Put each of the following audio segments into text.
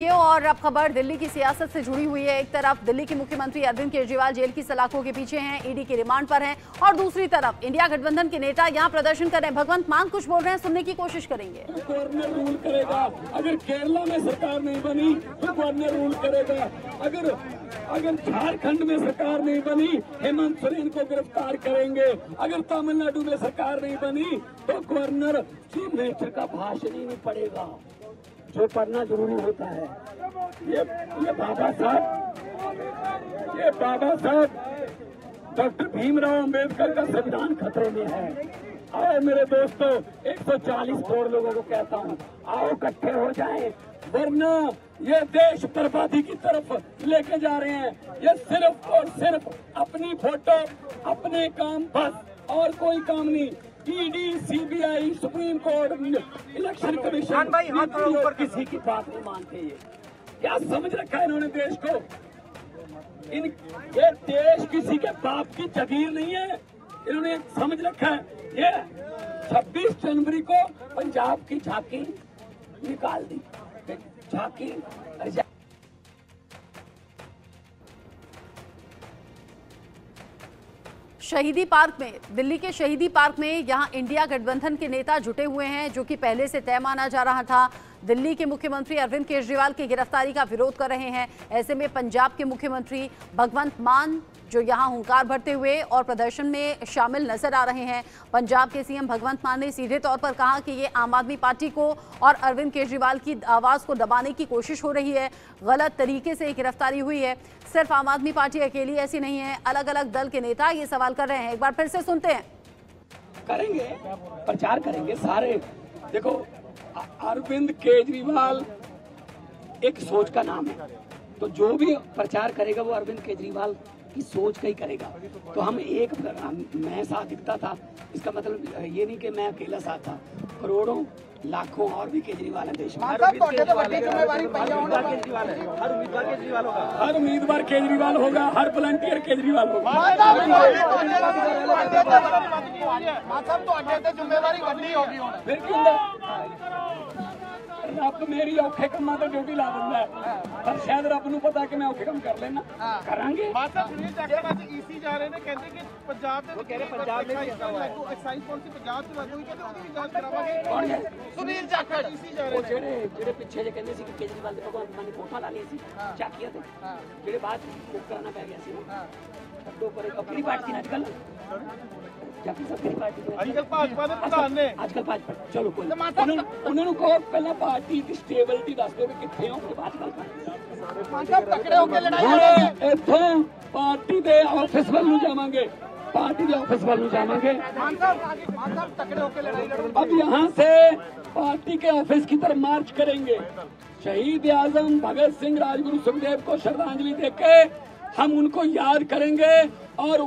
और अब खबर दिल्ली की सियासत से जुड़ी हुई है। एक तरफ दिल्ली के मुख्यमंत्री अरविंद केजरीवाल जेल की सलाखों के पीछे हैं, ईडी की रिमांड पर हैं, और दूसरी तरफ इंडिया गठबंधन के नेता यहां प्रदर्शन कर रहे हैं। भगवंत मान कुछ बोल रहे हैं, सुनने की कोशिश करेंगे। गवर्नर रूल करेगा। अगर केरला में सरकार नहीं बनी तो गवर्नर रूल करेगा। अगर झारखंड में सरकार नहीं बनी हेमंत सोरेन को गिरफ्तार करेंगे। अगर तमिलनाडु में सरकार नहीं बनी तो गवर्नर चीफ मिनिस्टर का भाषण ही नहीं पड़ेगा, जो पढ़ना जरूरी होता है। ये बाबा साहब डॉक्टर भीमराव अंबेडकर का संविधान खतरे में है। आओ मेरे दोस्तों, 140 करोड़ लोगों को कहता हूँ, आओ इकट्ठे हो जाएं, वरना ये देश बर्बादी की तरफ लेके जा रहे हैं। ये सिर्फ और सिर्फ अपनी फोटो, अपने काम, बस और कोई काम नहीं। ED, CBI, supreme court, election commission ऊपर किसी की बात नहीं मानते। ये क्या समझ रखा है इन्होंने देश को? ये देश किसी के बाप की जागीर नहीं है। इन्होंने समझ रखा है। ये 26 जनवरी को पंजाब की झांकी निकाल दी। झांकी शहीदी पार्क में, दिल्ली के शहीदी पार्क में यहां इंडिया गठबंधन के नेता जुटे हुए हैं, जो कि पहले से तय माना जा रहा था। दिल्ली के मुख्यमंत्री अरविंद केजरीवाल की गिरफ्तारी का विरोध कर रहे हैं। ऐसे में पंजाब के मुख्यमंत्री भगवंत मान जो यहां हुंकार भरते हुए और प्रदर्शन में शामिल नजर आ रहे हैं। पंजाब के सीएम भगवंत मान ने सीधे तौर पर कहा कि ये आम आदमी पार्टी को और अरविंद केजरीवाल की आवाज को दबाने की कोशिश हो रही है। गलत तरीके से गिरफ्तारी हुई है। सिर्फ आम आदमी पार्टी अकेली ऐसी नहीं है, अलग अलग दल के नेता ये सवाल कर रहे हैं। एक बार फिर से सुनते हैं। करेंगे, प्रचार करेंगे सारे। देखो, अरविंद केजरीवाल एक सोच का नाम है, तो जो भी प्रचार करेगा वो अरविंद केजरीवाल की सोच का ही करेगा। तो मैं साथ दिखता था, इसका मतलब ये नहीं कि मैं अकेला साथ था। करोड़ों लाखों और भी केजरीवाल है देश में। हर उम्मीदवार केजरीवाल होगा, हर वॉलंटियर केजरीवाल होगा। रब मेरी औखे कमां तो ड्यूटी ला दिंदा है, पर शायद रब नूं पता कि मैं औखे काम कर लेना। करांगे। सुनील जाखड़ ईसी जा रहे ने, कहते कि पंजाब ਦੇ ਵਿੱਚ ਐਕਸਾਈਜ਼ ਪਾਲਿਸੀ ਪੰਜਾਬ ਚ ਲਾਗੂ ਹੋਈ, ਕਹਿੰਦੇ ਉਹਦੀ ਵੀ ਜਾਂਚ ਕਰਾਵਾਂਗੇ। ਕੌਣ ਹੈ? ਸੁਨੀਲ ਜਾਖੜ ਈਸੀ ਜਾ ਰਹੇ ਨੇ, ਜਿਹੜੇ ਪਿੱਛੇ ਜੇ ਕਹਿੰਦੇ ਸੀ ਕਿ ਕੇਜਰੀਵਾਲ ਦੇ ਭਗਵੰਤ ਮਾਨ ਨੇ ਫੋਟੋ ਲਾ ਲਈ ਸੀ ਚਾਕੀਆਂ ਤੇ, ਜਿਹੜੇ ਬਾਅਦ ਬੁੱਕ ਕਰਨਾ ਪੈ ਗਿਆ ਸੀ। ਛੱਡੋ ਪਰੇ, ਕਿਹੜੀ ਪਾਰਟੀ ਨਾਲ ਅੱਜਕੱਲ ਜਾਕੀ ਸਭ ਕਿਹੜੀ ਪਾਰਟੀ ਨਾਲ ਅੱਜਕੱਲ ਭਾਜਪਾ ਦੇ ਪ੍ਰਧਾਨ ਨੇ। ਅੱਜਕੱਲ ਭਾਜਪਾ, ਚਲੋ ਕੋਈ ਉਹਨਾਂ ਨੂੰ ਕਹੋ ਪਹਿਲਾਂ ਪਾਰਟੀ ਦੀ ਸਟੇਬਿਲਿਟੀ ਦੱਸ ਦਿਓ ਕਿ ਕਿੱਥੇ ਹੋ, ਫਿਰ ਬਾਅਦ ਗੱਲ ਕਰਾਂਗੇ। ਤਕੜੇ ਹੋ ਕੇ ਲੜਾਈ ਕਰਾਂਗੇ। ਇੱਥੋਂ ਪਾਰਟੀ ਦੇ ਆਫਿਸ ਵੱਲ ਨੂੰ ਜਾਵਾਂਗੇ, पार्टी के ऑफिस वालों जाएंगे। अब यहाँ से पार्टी के ऑफिस की तरफ मार्च करेंगे। शहीद आजम भगत सिंह, राजगुरु सुखदेव को श्रद्धांजलि देके हम उनको याद करेंगे, और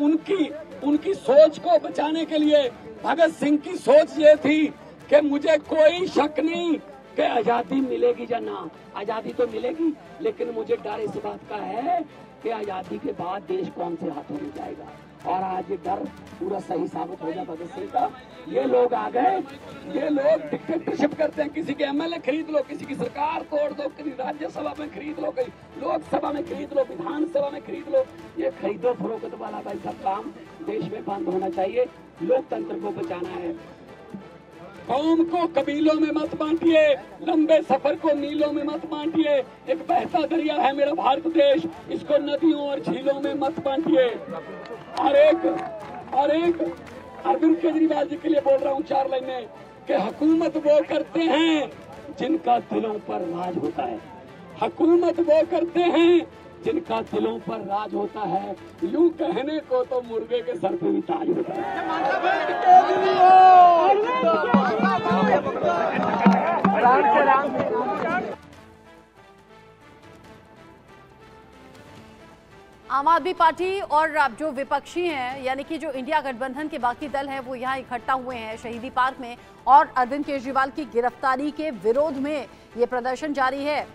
उनकी सोच को बचाने के लिए भगत सिंह की सोच ये थी कि मुझे कोई शक नहीं कि आजादी मिलेगी या ना। आजादी तो मिलेगी, लेकिन मुझे डर इस बात का है कि आजादी के बाद देश कौन से हाथों में जाएगा। और आज ये डर पूरा सही साबित हो जाए भगत सिंह का। ये लोग आ गए, ये लोग डिक्टेटरशिप करते हैं। किसी के एमएलए खरीद लो, किसी की सरकार तोड़ दो, किसी राज्यसभा में खरीद लो, कहीं लोकसभा में खरीद लो, विधानसभा में खरीद लो। ये खरीदो फरोख्त वाला भाई सब काम देश में बंद होना चाहिए। लोकतंत्र को बचाना है। कौम को कबीलों में मत बांटिए, लंबे सफर को मीलों में मत बांटिए। एक बहता दरिया है मेरा भारत देश, इसको नदियों और झीलों में मत बांटिए। और एक अरविंद केजरीवाल जी के लिए बोल रहा हूँ 4 लाइनें कि हुकूमत वो करते हैं जिनका दिलों पर राज होता है। हुकूमत वो करते हैं जिनका दिलों पर राज होता है। यूं कहने को तो मुर्गे के सर पे भी ताज होता है। आम आदमी पार्टी और अब जो विपक्षी हैं, यानी कि जो इंडिया गठबंधन के बाकी दल हैं, वो यहाँ इकट्ठा हुए हैं शहीदी पार्क में, और अरविंद केजरीवाल की गिरफ्तारी के विरोध में ये प्रदर्शन जारी है।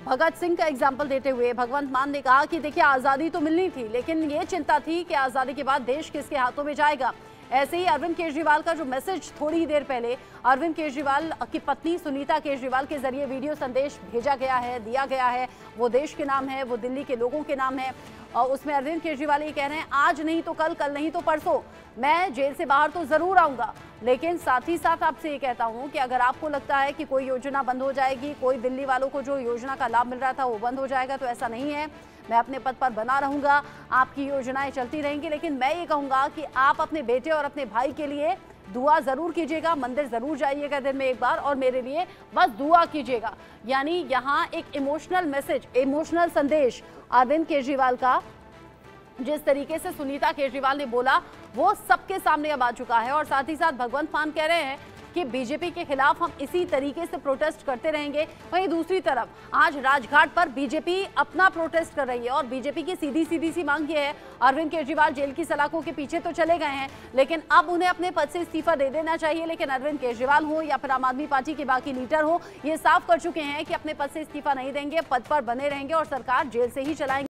भगत सिंह का एग्जाम्पल देते हुए भगवंत मान ने कहा कि देखिए, आज़ादी तो मिलनी थी, लेकिन ये चिंता थी कि आज़ादी के बाद देश किसके हाथों में जाएगा। ऐसे ही अरविंद केजरीवाल का जो मैसेज थोड़ी देर पहले अरविंद केजरीवाल की पत्नी सुनीता केजरीवाल के जरिए वीडियो संदेश भेजा गया है, दिया गया है, वो देश के नाम है, वो दिल्ली के लोगों के नाम है। और उसमें अरविंद केजरीवाल ये कह रहे हैं, आज नहीं तो कल, कल नहीं तो परसों मैं जेल से बाहर तो जरूर आऊंगा, लेकिन साथ ही साथ आपसे ये कहता हूं कि अगर आपको लगता है कि कोई योजना बंद हो जाएगी, कोई दिल्ली वालों को जो योजना का लाभ मिल रहा था वो बंद हो जाएगा, तो ऐसा नहीं है। मैं अपने पद पर बना रहूंगा, आपकी योजनाएं चलती रहेंगी, लेकिन मैं ये कहूंगा कि आप अपने बेटे और अपने भाई के लिए दुआ जरूर कीजिएगा, मंदिर जरूर जाइएगा दिन में एक बार, और मेरे लिए बस दुआ कीजिएगा। यानी यहाँ एक इमोशनल मैसेज, इमोशनल संदेश अरविंद केजरीवाल का जिस तरीके से सुनीता केजरीवाल ने बोला वो सबके सामने अब आ चुका है। और साथ ही साथ भगवंत मान कह रहे हैं कि बीजेपी के खिलाफ हम इसी तरीके से प्रोटेस्ट करते रहेंगे। वहीं दूसरी तरफ आज राजघाट पर बीजेपी अपना प्रोटेस्ट कर रही है और बीजेपी की सीधी सी मांग ये है, अरविंद केजरीवाल जेल की सलाखों के पीछे तो चले गए हैं, लेकिन अब उन्हें अपने पद से इस्तीफा दे देना चाहिए। लेकिन अरविंद केजरीवाल हो या फिर आम आदमी पार्टी के बाकी लीडर हो, ये साफ कर चुके हैं कि अपने पद से इस्तीफा नहीं देंगे, पद पर बने रहेंगे और सरकार जेल से ही चलाएंगे।